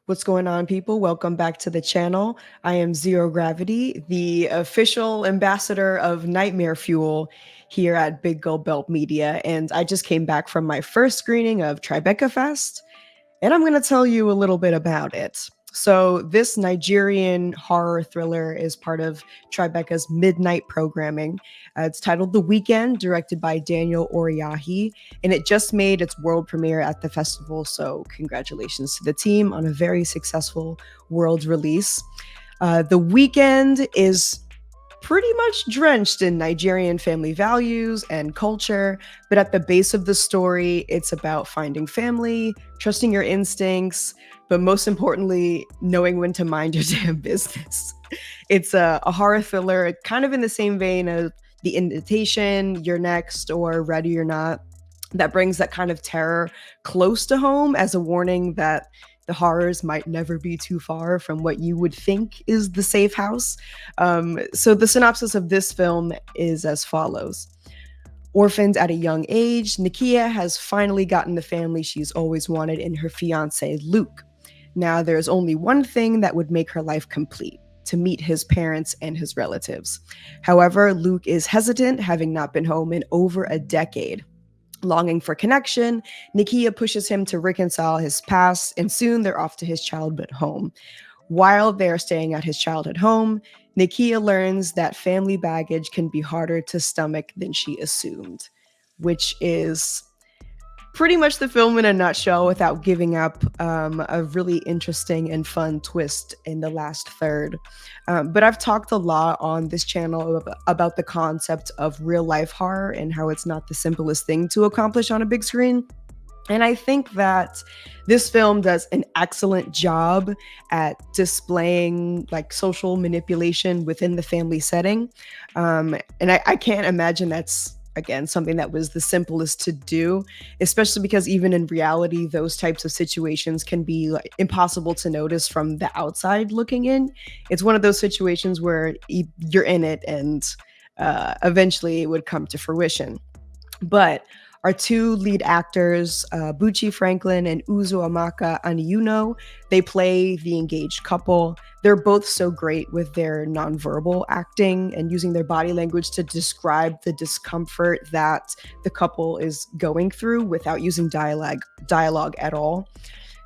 What's going on, people? Welcome back to the channel. I am Zero Gravity, the official ambassador of Nightmare Fuel here at Big Gold Belt Media, and I just came back from my first screening of Tribeca Fest, and I'm going to tell you a little bit about it. So, this Nigerian horror thriller is part of Tribeca's midnight programming. It's titled The Weekend, directed by Daniel Oriahi, and it just made its world premiere at the festival. So, congratulations to the team on a very successful world release. The Weekend is pretty much drenched in Nigerian family values and culture, but at the base of the story, it's about finding family, trusting your instincts, but most importantly, knowing when to mind your damn business. It's a horror thriller, kind of in the same vein of The Invitation, You're Next, or Ready or Not, that brings that kind of terror close to home as a warning that the horrors might never be too far from what you would think is the safe house. So the synopsis of this film is as follows. Orphaned at a young age, Nikiya has finally gotten the family she's always wanted in her fiancé, Luke. Now there's only one thing that would make her life complete: to meet his parents and his relatives. However, Luke is hesitant, having not been home in over a decade. Longing for connection, Nikiya pushes him to reconcile his past, and soon they're off to his childhood home. While they're staying at his childhood home, Nikiya learns that family baggage can be harder to stomach than she assumed, which is pretty much the film in a nutshell without giving up a really interesting and fun twist in the last third. But I've talked a lot on this channel about the concept of real life horror and how it's not the simplest thing to accomplish on a big screen. And I think that this film does an excellent job at displaying like social manipulation within the family setting. And I can't imagine that's, again, something that was the simplest to do, especially because even in reality, those types of situations can be like impossible to notice from the outside looking in. It's one of those situations where you're in it and eventually it would come to fruition. But our two lead actors, Bucci Franklin and Uzoamaka Aniunoh, they play the engaged couple. They're both so great with their nonverbal acting and using their body language to describe the discomfort that the couple is going through without using dialogue at all.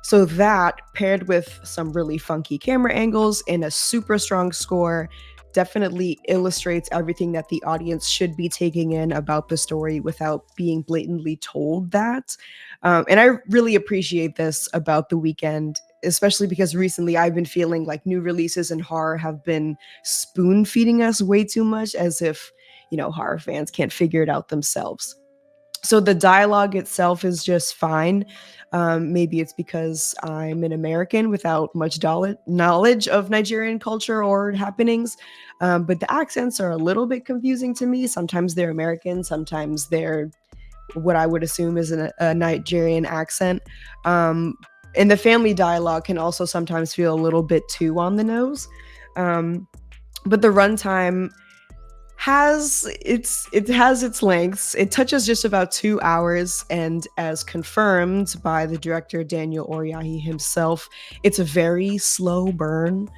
So that, paired with some really funky camera angles and a super strong score, definitely illustrates everything that the audience should be taking in about the story without being blatantly told that. And I really appreciate this about The Weekend, especially because recently I've been feeling like new releases in horror have been spoon feeding us way too much, as if, horror fans can't figure it out themselves. So the dialogue itself is just fine. Maybe it's because I'm an American without much knowledge of Nigerian culture or happenings. But the accents are a little bit confusing to me. Sometimes they're American, sometimes they're what I would assume is a Nigerian accent. And the family dialogue can also sometimes feel a little bit too on the nose. But the runtime has its lengths. It touches just about 2 hours, and as confirmed by the director Daniel Oriahi himself, it's a very slow burn.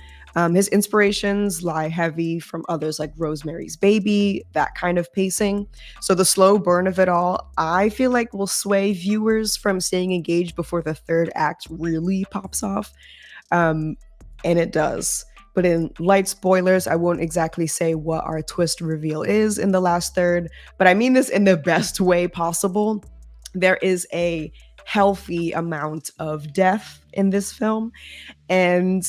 His inspirations lie heavy from others like Rosemary's Baby, that kind of pacing. So the slow burn of it all, I feel like, will sway viewers from staying engaged before the third act really pops off. And it does. But in light spoilers, I won't exactly say what our twist reveal is in the last third, but I mean this in the best way possible. There is a healthy amount of death in this film, and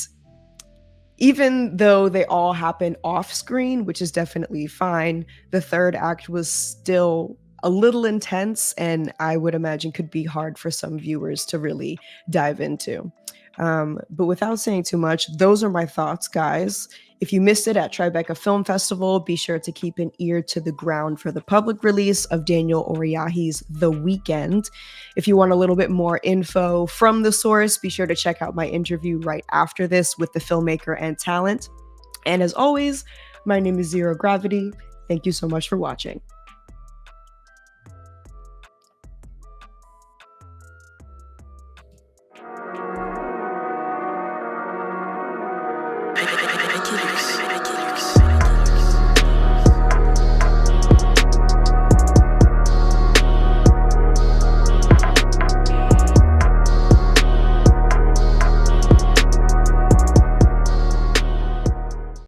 even though they all happen off screen, which is definitely fine, the third act was still a little intense, and I would imagine could be hard for some viewers to really dive into. But without saying too much, those are my thoughts, guys. If you missed it at Tribeca Film Festival, be sure to keep an ear to the ground for the public release of Daniel Oriahi's The Weekend. If you want a little bit more info from the source, be sure to check out my interview right after this with the filmmaker and talent. And as always, my name is Zero Gravity. Thank you so much for watching.